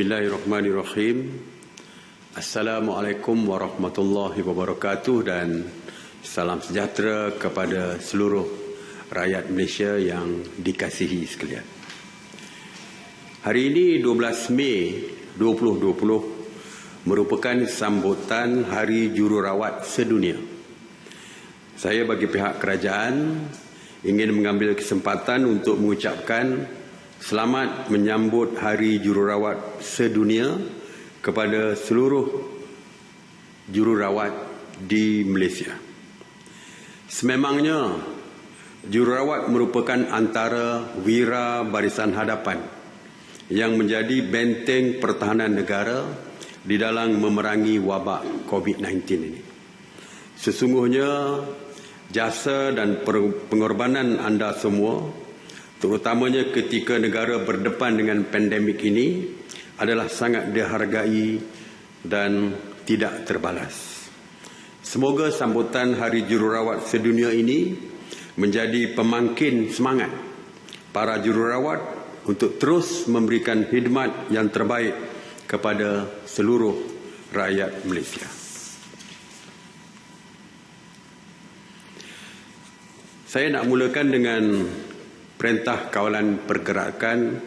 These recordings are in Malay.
Bismillahirrahmanirrahim. Assalamualaikum warahmatullahi wabarakatuh dan salam sejahtera kepada seluruh rakyat Malaysia yang dikasihi sekalian. Hari ini 12 Mei 2020 merupakan sambutan Hari Jururawat Sedunia. Saya bagi pihak kerajaan ingin mengambil kesempatan untuk mengucapkan selamat menyambut Hari Jururawat Sedunia kepada seluruh jururawat di Malaysia. Sememangnya, jururawat merupakan antara wira barisan hadapan yang menjadi benteng pertahanan negara di dalam memerangi wabak COVID-19 ini. Sesungguhnya, jasa dan pengorbanan anda semua, terutamanya ketika negara berdepan dengan pandemik ini, adalah sangat dihargai dan tidak terbalas. Semoga sambutan Hari Jururawat Sedunia ini menjadi pemangkin semangat para jururawat untuk terus memberikan khidmat yang terbaik kepada seluruh rakyat Malaysia. Saya nak mulakan dengan Perintah Kawalan Pergerakan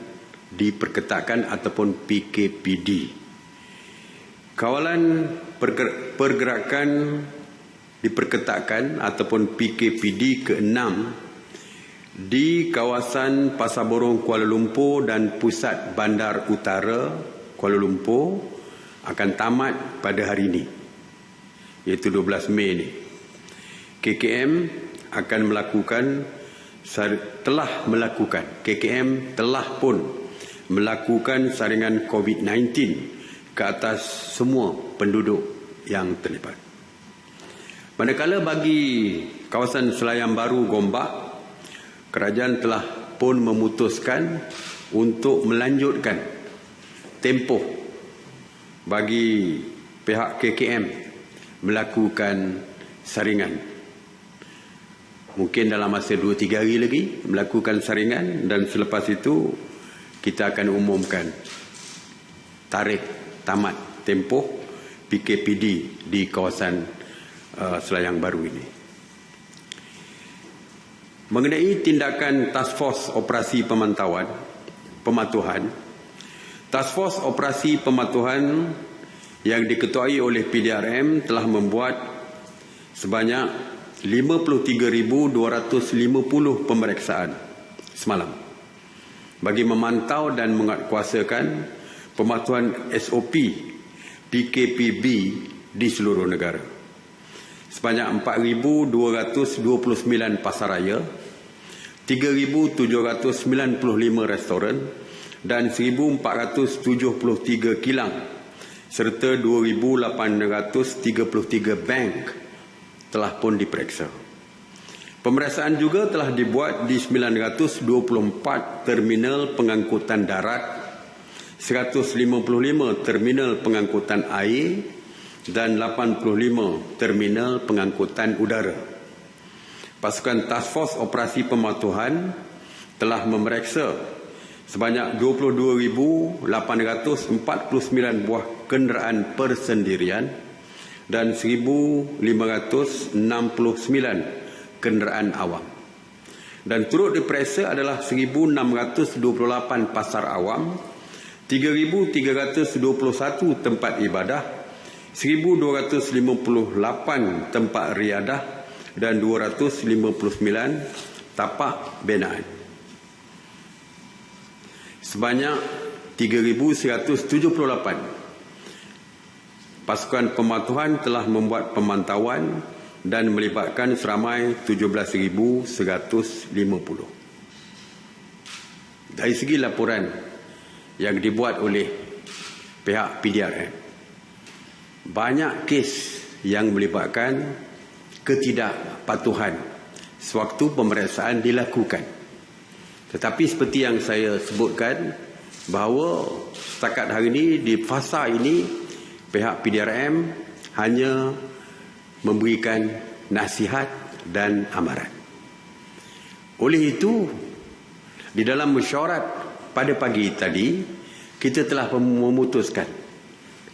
diperketatkan ataupun PKPD. Kawalan Pergerakan diperketatkan ataupun PKPD ke-6 di kawasan Pasar Borong Kuala Lumpur dan Pusat Bandar Utara Kuala Lumpur akan tamat pada hari ini, iaitu 12 Mei ini. KKM akan KKM telah pun melakukan saringan COVID-19 ke atas semua penduduk yang terlibat. Manakala bagi kawasan Selayang Baru Gombak, kerajaan telah pun memutuskan untuk melanjutkan tempoh bagi pihak KKM melakukan saringan. Mungkin dalam masa 2-3 hari lagi melakukan saringan, dan selepas itu kita akan umumkan tarikh tamat tempoh PKPD di kawasan Selayang Baru ini. Mengenai tindakan Task Force Operasi Pematuhan, Task Force Operasi Pematuhan yang diketuai oleh PDRM telah membuat sebanyak 53,250 pemeriksaan semalam bagi memantau dan menguatkuasakan pematuhan SOP PKPB di seluruh negara. Sebanyak 4,229 pasaraya, 3,795 restoran dan 1,473 kilang serta 2,833 bank telah pun diperiksa. Pemeriksaan juga telah dibuat di 924 terminal pengangkutan darat, 155 terminal pengangkutan air dan 85 terminal pengangkutan udara. Pasukan Task Force Operasi Pematuhan telah memeriksa sebanyak 22,849 buah kenderaan persendirian dan 1,569 kenderaan awam. Dan turut diperiksa adalah 1,628 pasar awam, 3,321 tempat ibadah, 1,258 tempat riadah dan 259 tapak binaan. Sebanyak 3,178 pasukan pematuhan telah membuat pemantauan dan melibatkan seramai 17,150. Dari segi laporan yang dibuat oleh pihak PDRM, banyak kes yang melibatkan ketidakpatuhan sewaktu pemeriksaan dilakukan. Tetapi seperti yang saya sebutkan, bahawa setakat hari ini di fasa ini pihak PDRM hanya memberikan nasihat dan amaran. Oleh itu, di dalam mesyuarat pada pagi tadi, kita telah memutuskan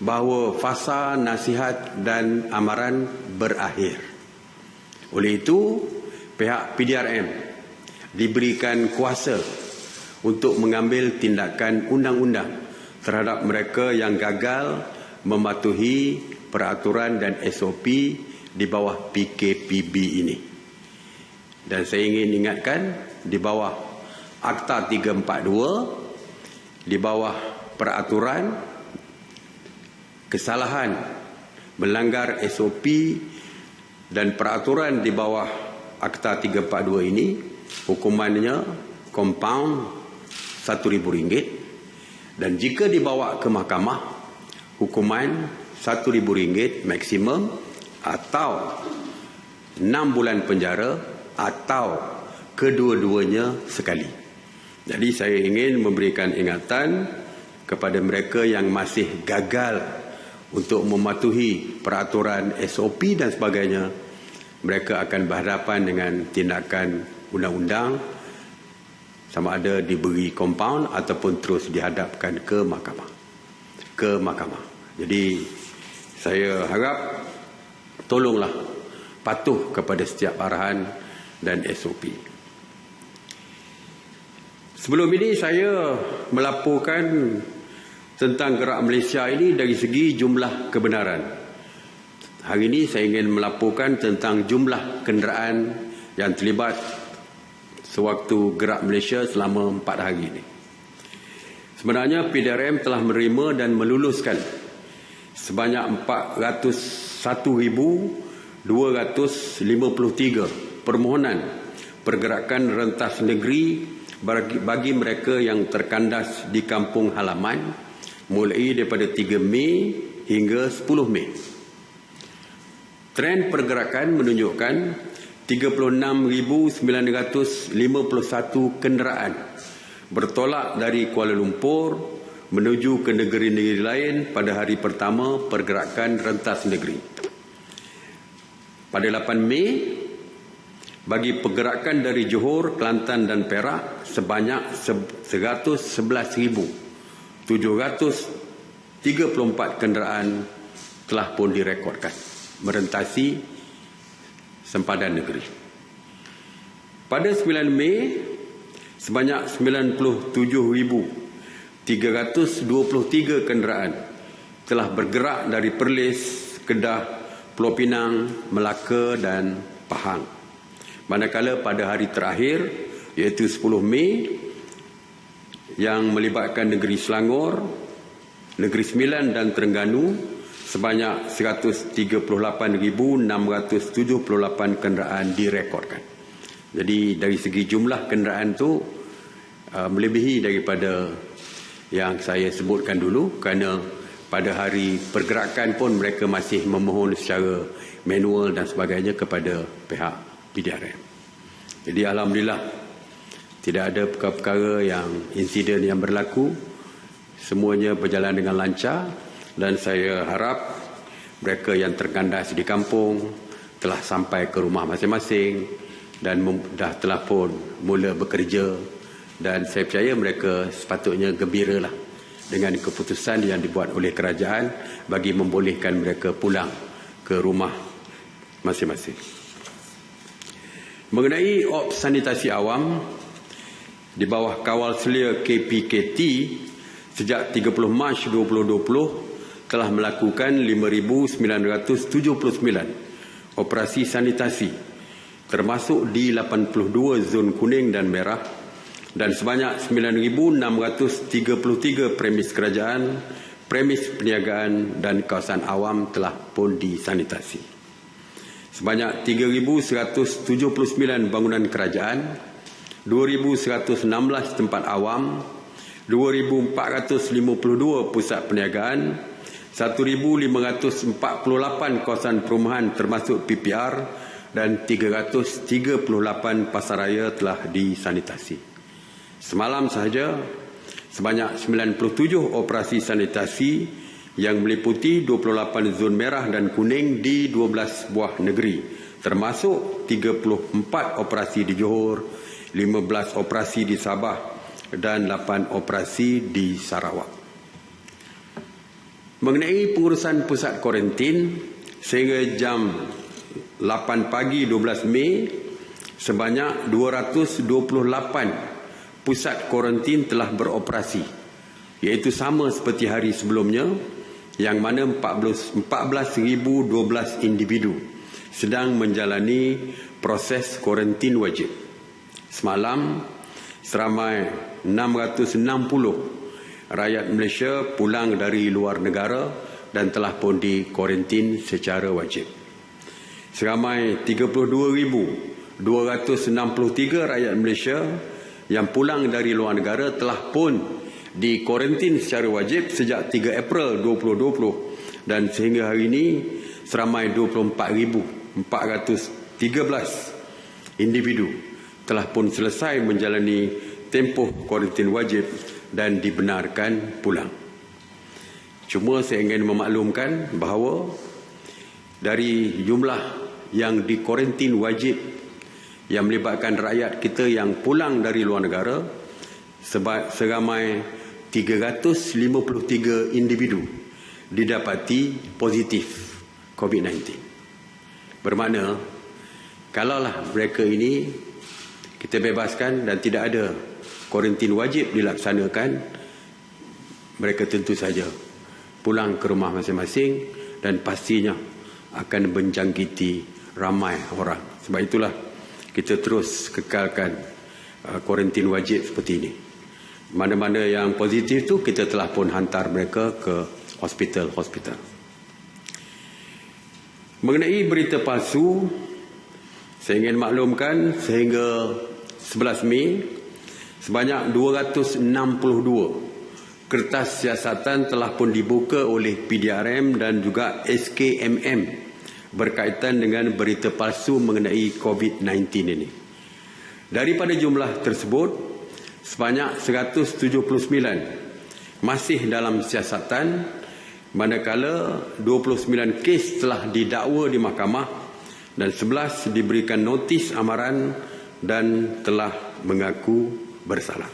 bahawa fasa nasihat dan amaran berakhir. Oleh itu, pihak PDRM diberikan kuasa untuk mengambil tindakan undang-undang terhadap mereka yang gagal mematuhi peraturan dan SOP di bawah PKPB ini. Dan saya ingin ingatkan, di bawah Akta 342, di bawah peraturan, kesalahan melanggar SOP dan peraturan di bawah Akta 342 ini, hukumannya compound RM1,000, dan jika dibawa ke mahkamah, hukuman RM1,000 maksimum atau 6 bulan penjara atau kedua-duanya sekali. Jadi saya ingin memberikan ingatan kepada mereka yang masih gagal untuk mematuhi peraturan SOP dan sebagainya. Mereka akan berhadapan dengan tindakan undang-undang, sama ada diberi compound ataupun terus dihadapkan ke mahkamah. Jadi saya harap tolonglah patuh kepada setiap arahan dan SOP. Sebelum ini saya melaporkan tentang Gerak Malaysia ini dari segi jumlah kebenaran. Hari ini saya ingin melaporkan tentang jumlah kenderaan yang terlibat sewaktu Gerak Malaysia selama 4 hari ini. Sebenarnya PDRM telah menerima dan meluluskan sebanyak 401,253 permohonan pergerakan rentas negeri bagi mereka yang terkandas di kampung halaman mulai daripada 3 Mei hingga 10 Mei. Trend pergerakan menunjukkan 36,951 kenderaan bertolak dari Kuala Lumpur menuju ke negeri-negeri lain pada hari pertama pergerakan rentas negeri. Pada 8 Mei, bagi pergerakan dari Johor, Kelantan dan Perak sebanyak 111,734 kenderaan telah pun direkodkan merentasi sempadan negeri. Pada 9 Mei, sebanyak 97,323 kenderaan telah bergerak dari Perlis, Kedah, Pulau Pinang, Melaka dan Pahang. Manakala pada hari terakhir, iaitu 10 Mei, yang melibatkan negeri Selangor, Negeri Sembilan dan Terengganu, sebanyak 138,678 kenderaan direkodkan. Jadi dari segi jumlah kenderaan itu melebihi daripada yang saya sebutkan dulu, kerana pada hari pergerakan pun mereka masih memohon secara manual dan sebagainya kepada pihak PDRM. Jadi alhamdulillah tidak ada perkara-perkara yang insiden yang berlaku, semuanya berjalan dengan lancar. Dan saya harap mereka yang terkandas di kampung telah sampai ke rumah masing-masing dan telah pun mula bekerja. Dan saya percaya mereka sepatutnya gembiralah dengan keputusan yang dibuat oleh kerajaan bagi membolehkan mereka pulang ke rumah masing-masing. Mengenai Ops Sanitasi Awam, di bawah kawal selia KPKT, sejak 30 Mac 2020, telah melakukan 5,979 operasi sanitasi, termasuk di 82 zon kuning dan merah, dan sebanyak 9,633 premis kerajaan, premis perniagaan dan kawasan awam telah pun disanitasi. Sebanyak 3,179 bangunan kerajaan, 2,116 tempat awam, 2,452 pusat perniagaan, 1,548 kawasan perumahan termasuk PPR dan 338 pasaraya telah disanitasi. Semalam sahaja, sebanyak 97 operasi sanitasi yang meliputi 28 zon merah dan kuning di 12 buah negeri, termasuk 34 operasi di Johor, 15 operasi di Sabah dan 8 operasi di Sarawak. Mengenai pengurusan pusat kuarantin, sehingga jam 8 pagi 12 Mei, sebanyak 228 pusat kuarantin telah beroperasi, iaitu sama seperti hari sebelumnya, yang mana 14,012 individu sedang menjalani proses kuarantin wajib. Semalam, seramai 660 rakyat Malaysia pulang dari luar negara dan telah pun dikuarantin secara wajib. Seramai 32,263 rakyat Malaysia yang pulang dari luar negara telah pun dikuarantin secara wajib sejak 3 April 2020, dan sehingga hari ini seramai 24,413 individu telah pun selesai menjalani tempoh kuarantin wajib dan dibenarkan pulang. Cuma saya ingin memaklumkan bahawa dari jumlah yang dikuarantin wajib yang melibatkan rakyat kita yang pulang dari luar negara, seramai 353 individu didapati positif COVID-19. Bermakna, kalaulah mereka ini kita bebaskan dan tidak ada kuarantin wajib dilaksanakan, mereka tentu saja pulang ke rumah masing-masing dan pastinya akan menjangkiti ramai orang. Sebab itulah kita terus kekalkan kuarantin wajib seperti ini. Mana-mana yang positif tu kita telah pun hantar mereka ke hospital-hospital. Mengenai berita palsu, saya ingin maklumkan sehingga 11 Mei, sebanyak 262 kertas siasatan telah pun dibuka oleh PDRM dan juga SKMM berkaitan dengan berita palsu mengenai COVID-19 ini. Daripada jumlah tersebut, sebanyak 179 masih dalam siasatan, manakala 29 kes telah didakwa di mahkamah dan 11 diberikan notis amaran dan telah mengaku bersalah.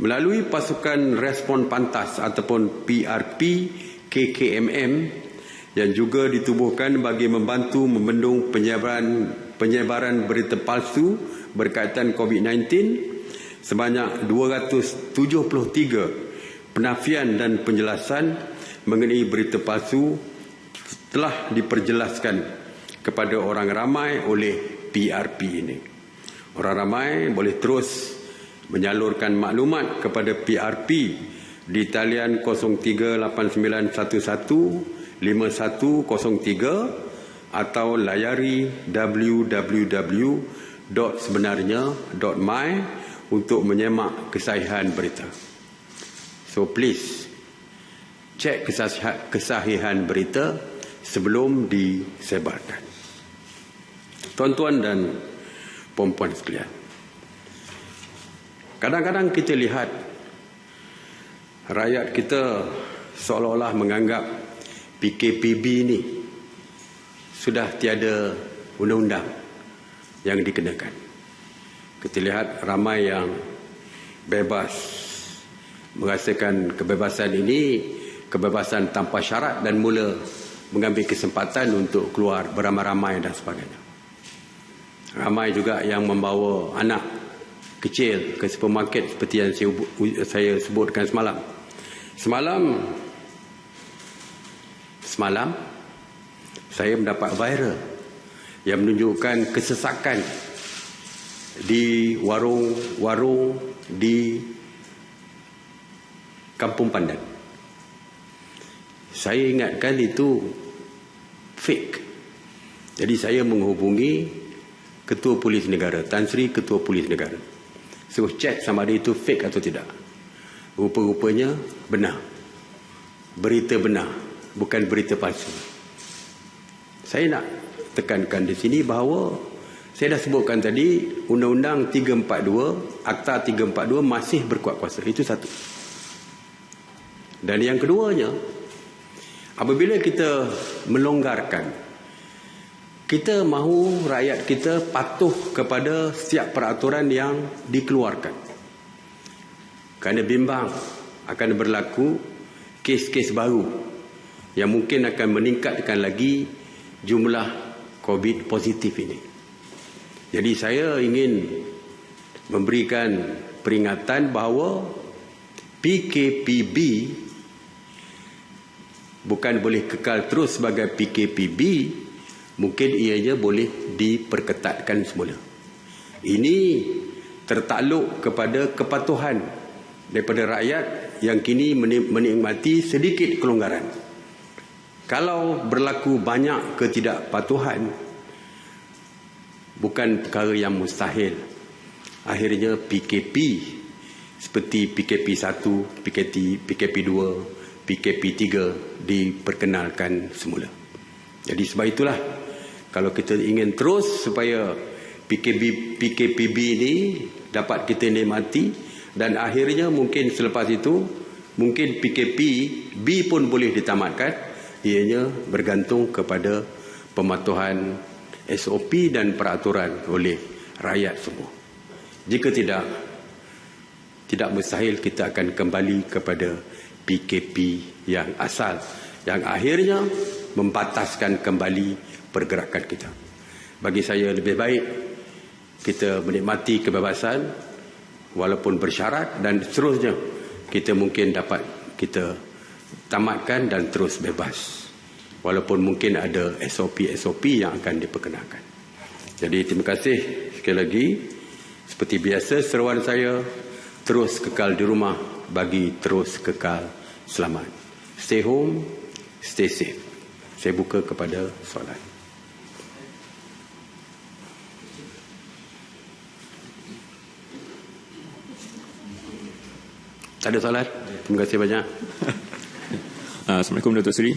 Melalui pasukan respon pantas ataupun PRP KKMM yang juga ditubuhkan bagi membantu membendung penyebaran berita palsu berkaitan COVID-19, sebanyak 273 penafian dan penjelasan mengenai berita palsu telah diperjelaskan kepada orang ramai oleh PRP ini. Orang ramai boleh terus menyalurkan maklumat kepada PRP di talian 0389115103 atau layari www.sebenarnya.my untuk menyemak kesahihan berita. So please cek kesahihan berita sebelum disebarkan. Tuan-tuan dan puan-puan sekalian, kadang-kadang kita lihat rakyat kita seolah-olah menganggap PKPB ini sudah tiada undang-undang yang dikenakan. Kita lihat ramai yang bebas, merasakan kebebasan ini kebebasan tanpa syarat dan mula mengambil kesempatan untuk keluar beramai-ramai dan sebagainya. Ramai juga yang membawa anak kecil ke supermarket seperti yang saya sebutkan semalam. Semalam saya mendapat viral yang menunjukkan kesesakan di warung-warung di Kampung Pandan. Saya ingatkan itu fake. Jadi saya menghubungi Ketua Polis Negara, Tan Sri Ketua Polis Negara, suruh cek sama ada itu fake atau tidak. Rupa-rupanya benar. Berita benar, bukan berita palsu. Saya nak tekankan di sini bahawa saya dah sebutkan tadi, Undang-Undang 342, Akta 342 masih berkuat kuasa. Itu satu. Dan yang keduanya, apabila kita melonggarkan, kita mahu rakyat kita patuh kepada setiap peraturan yang dikeluarkan. Kerana bimbang akan berlaku kes-kes baru yang mungkin akan meningkatkan lagi jumlah COVID positif ini. Jadi saya ingin memberikan peringatan bahawa PKPB bukan boleh kekal terus sebagai PKPB, mungkin ianya boleh diperketatkan semula. Ini tertakluk kepada kepatuhan daripada rakyat yang kini menikmati sedikit kelonggaran. Kalau berlaku banyak ketidakpatuhan, bukan perkara yang mustahil. Akhirnya PKP seperti PKP 1, PKP 2, PKP 3 diperkenalkan semula. Jadi sebab itulah kalau kita ingin terus supaya PKPB ini dapat kita nikmati, dan akhirnya mungkin selepas itu mungkin PKP B pun boleh ditamatkan, ianya bergantung kepada pematuhan SOP dan peraturan oleh rakyat semua. Jika tidak mustahil kita akan kembali kepada PKP yang asal, yang akhirnya membataskan kembali pergerakan kita. Bagi saya lebih baik kita menikmati kebebasan walaupun bersyarat, dan seterusnya kita mungkin dapat kita tamatkan dan terus bebas walaupun mungkin ada SOP yang akan diperkenalkan. Jadi terima kasih sekali lagi. Seperti biasa seruan saya, terus kekal di rumah bagi terus kekal selamat. Stay home, stay safe. Saya buka kepada soalan. Tak ada soalan? Terima kasih banyak. Assalamualaikum Datuk Seri.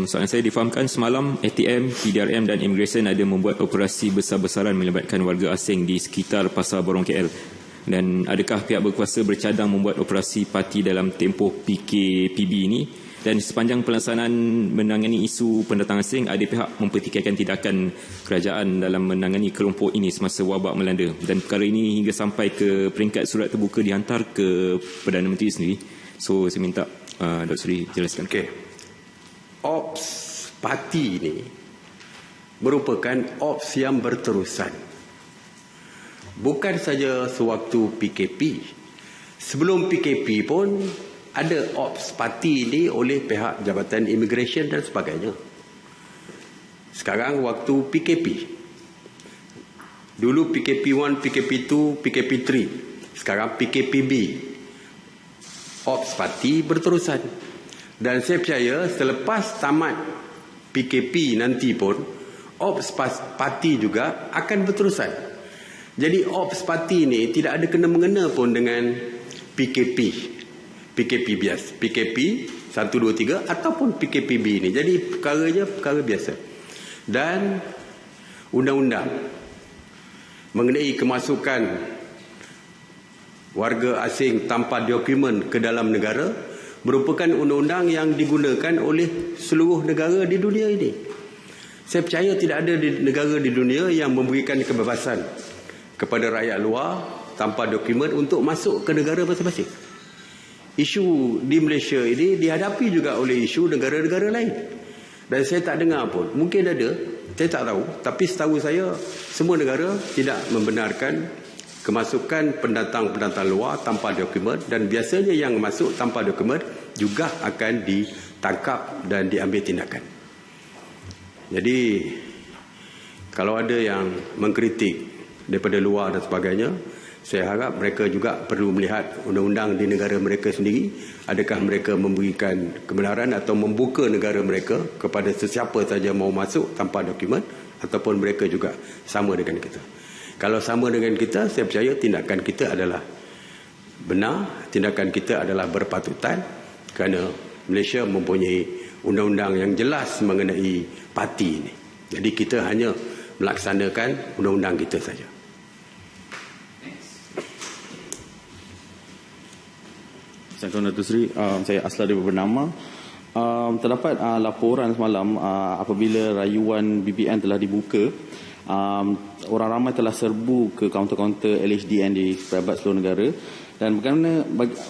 Soalan saya, difahamkan semalam ATM, PDRM dan Immigration ada membuat operasi besar-besaran melibatkan warga asing di sekitar Pasar Borong KL. Dan adakah pihak berkuasa bercadang membuat operasi parti dalam tempoh PKPB ini? Dan sepanjang pelaksanaan menangani isu pendatang asing, ada pihak mempertikaikan tindakan kerajaan dalam menangani kelompok ini semasa wabak melanda. Dan perkara ini hingga sampai ke peringkat surat terbuka dihantar ke Perdana Menteri sendiri. So saya minta Dr. Seri jelaskan. Okey. Ops parti ini merupakan ops yang berterusan. Bukan saja sewaktu PKP. Sebelum PKP pun ada ops parti ini oleh pihak Jabatan Immigration dan sebagainya. Sekarang waktu PKP. Dulu PKP 1, PKP 2, PKP 3. Sekarang PKPB. Ops parti berterusan. Dan saya percaya selepas tamat PKP nanti pun ops parti juga akan berterusan. Jadi ops parti ini tidak ada kena-mengena pun dengan PKP biasa, PKP 1, 2, 3 ataupun PKPB ini. Jadi perkaranya perkara biasa. Dan undang-undang mengenai kemasukan warga asing tanpa dokumen ke dalam negara merupakan undang-undang yang digunakan oleh seluruh negara di dunia ini. Saya percaya tidak ada negara di dunia yang memberikan kebebasan kepada rakyat luar tanpa dokumen untuk masuk ke negara masing-masing. Isu di Malaysia ini dihadapi juga oleh isu negara-negara lain. Dan saya tak dengar pun. Mungkin ada, saya tak tahu. Tapi setahu saya, semua negara tidak membenarkan kemasukan pendatang-pendatang luar tanpa dokumen, dan biasanya yang masuk tanpa dokumen juga akan ditangkap dan diambil tindakan. Jadi kalau ada yang mengkritik daripada luar dan sebagainya, saya harap mereka juga perlu melihat undang-undang di negara mereka sendiri. Adakah mereka memberikan kebenaran atau membuka negara mereka kepada sesiapa saja mau masuk tanpa dokumen, ataupun mereka juga sama dengan kita. Kalau sama dengan kita, saya percaya tindakan kita adalah benar, tindakan kita adalah berpatutan, kerana Malaysia mempunyai undang-undang yang jelas mengenai parti ini. Jadi kita hanya melaksanakan undang-undang kita saja. Assalamualaikum Datuk Seri, saya Aslar dari Bernama. Terdapat laporan semalam apabila rayuan BBN telah dibuka, orang ramai telah serbu ke kaunter-kaunter LHDN di pejabat seluruh negara. Dan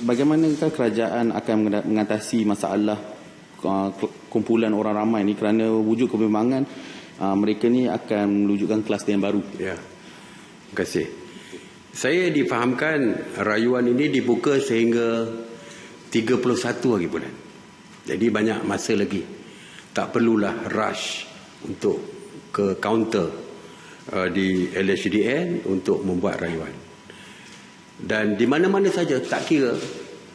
bagaimanakah kerajaan akan mengatasi masalah kumpulan orang ramai ni, kerana wujud kebimbangan, mereka ni akan menunjukkan kluster yang baru. Ya. Terima kasih. Saya difahamkan rayuan ini dibuka sehingga 31 hari bulan. Jadi banyak masa lagi. Tak perlulah rush untuk ke kaunter di LHDN untuk membuat rayuan. Dan di mana-mana saja, tak kira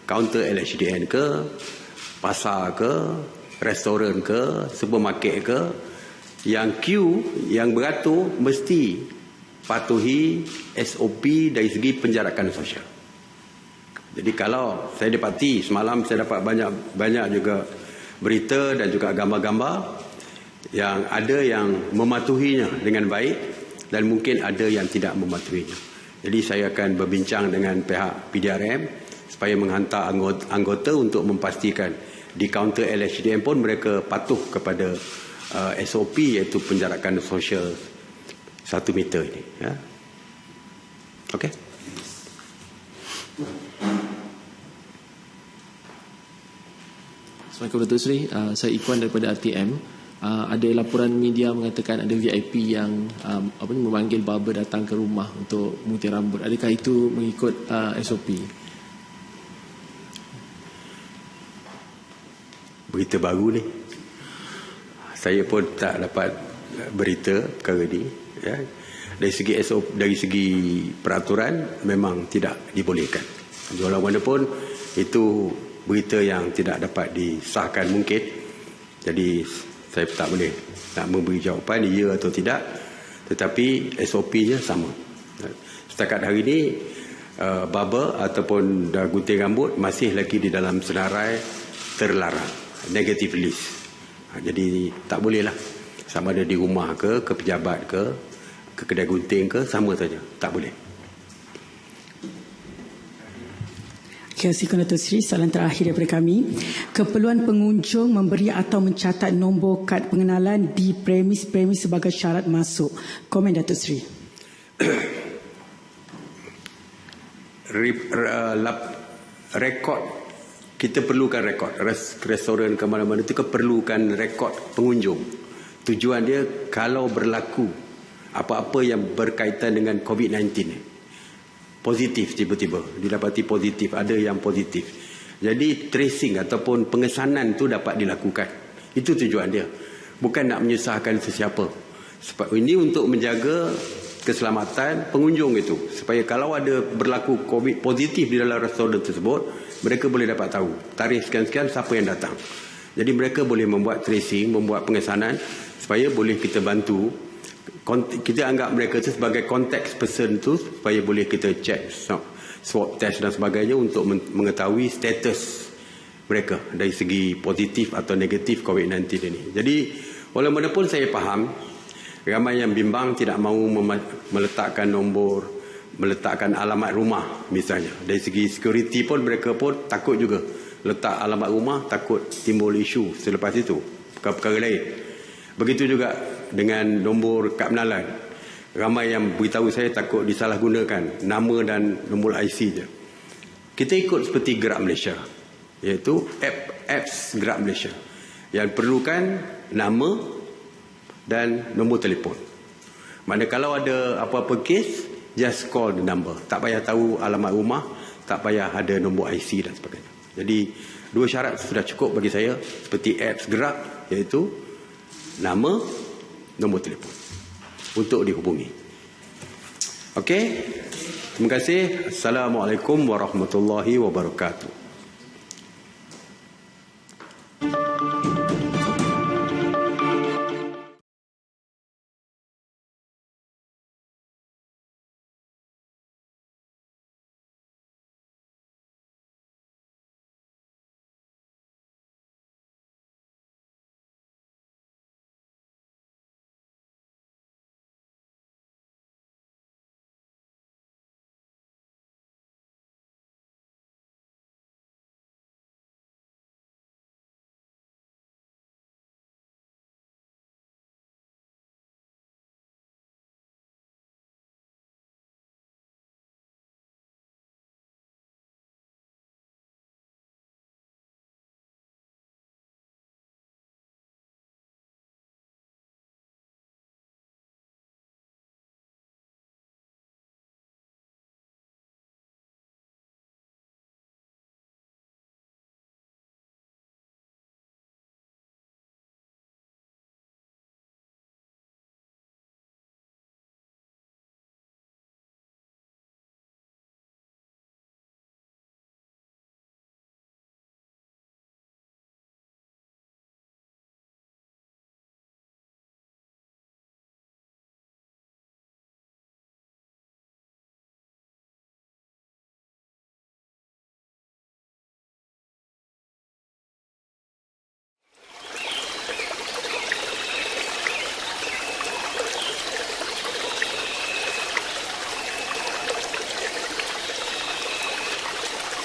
kaunter LHDN ke, pasar ke, restoran ke, supermarket ke, yang queue, yang beratur mesti patuhi SOP dari segi penjarakan sosial. Jadi kalau saya dapati semalam, saya dapat banyak juga berita dan juga gambar-gambar yang ada yang mematuhinya dengan baik dan mungkin ada yang tidak mematuhinya. Jadi saya akan berbincang dengan pihak PDRM supaya menghantar anggota untuk memastikan di kaunter LHDN pun mereka patuh kepada SOP, iaitu penjarakan sosial 1 meter ini. Ya. Okey. Assalamualaikum Datuk Seri, saya Ikhwan daripada RTM. Ada laporan media mengatakan ada VIP yang memanggil barber datang ke rumah untuk memutih rambut. Adakah itu mengikut SOP? Berita baru ni. Saya pun tak dapat berita perkara ni. Ya. Dari segi SOP, dari segi peraturan memang tidak dibolehkan. Walaupun itu berita yang tidak dapat disahkan mungkin. Jadi saya tak boleh nak memberi jawapan ya atau tidak, tetapi SOP-nya sama. Setakat hari ini barber ataupun gunting rambut masih lagi di dalam senarai terlarang, negative list. Jadi tak boleh lah, sama ada di rumah ke pejabat ke kedai gunting ke, sama saja, tak boleh. Terima kasih Datuk Seri. Soalan terakhir daripada kami. Keperluan pengunjung memberi atau mencatat nombor kad pengenalan di premis-premis sebagai syarat masuk. Komen Datuk Seri. Rekod, kita perlukan rekod. Restoran ke mana-mana itu perlukan rekod pengunjung. Tujuan dia kalau berlaku apa-apa yang berkaitan dengan COVID-19 positif, tiba-tiba didapati positif, ada yang positif, jadi tracing ataupun pengesanan tu dapat dilakukan. Itu tujuan dia, bukan nak menyusahkan sesiapa. Sebab ini untuk menjaga keselamatan pengunjung itu, supaya kalau ada berlaku COVID positif di dalam restoran tersebut, mereka boleh dapat tahu tarikh sekian-sekian siapa yang datang. Jadi mereka boleh membuat tracing, membuat pengesanan supaya boleh kita bantu. Kita anggap mereka itu sebagai contact person tu, supaya boleh kita check swab test dan sebagainya untuk mengetahui status mereka dari segi positif atau negatif COVID-19 ini. Jadi walaupun saya faham ramai yang bimbang, tidak mahu meletakkan nombor, meletakkan alamat rumah misalnya. Dari segi security pun mereka pun takut juga letak alamat rumah, takut timbul isu selepas itu, perkara-perkara lain. Begitu juga dengan nombor kad pengenalan. Ramai yang beritahu saya takut disalahgunakan nama dan nombor IC je. Kita ikut seperti Gerak Malaysia, iaitu apps Gerak Malaysia yang perlukan nama dan nombor telefon. Mana kalau ada apa-apa kes, just call the number. Tak payah tahu alamat rumah, tak payah ada nombor IC dan sebagainya. Jadi dua syarat sudah cukup bagi saya, seperti apps Gerak, iaitu nama, nombor telefon untuk dihubungi. Okey. Terima kasih. Assalamualaikum warahmatullahi wabarakatuh.